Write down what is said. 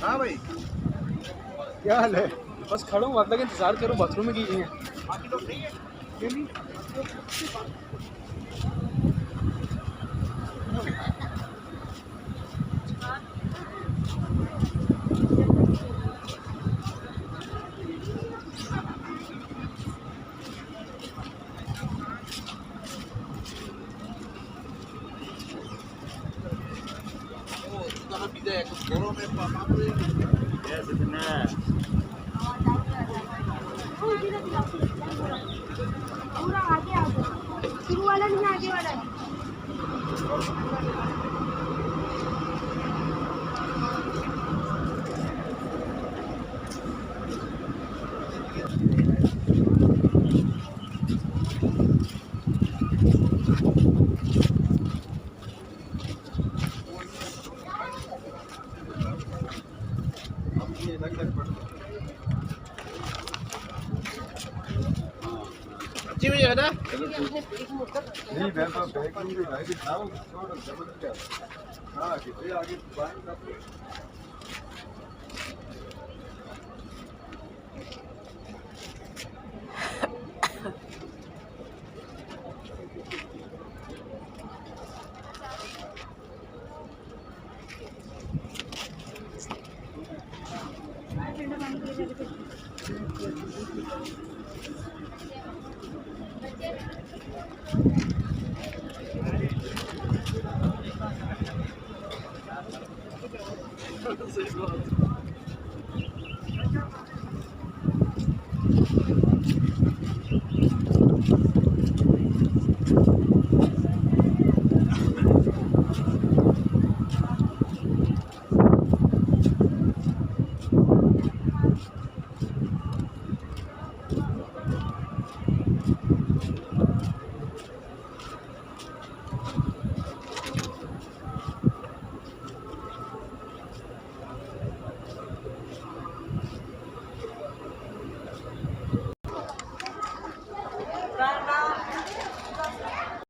हाँ भाई, क्या हाल है? बस खड़ा हूँ, आप लोग इंतजार करो, बाथरूम में गई हैं। बाकी लोग नहीं है। पूरा आगे आ जाओ, शुरू वाला नहीं, आगे वाला है। अच्छी हुई है ना? नहीं मैं तो बैग में भी भाई दिखाओ छोड़ जबरदस्त क्या। हाँ कितने आगे बाइक का सही बात।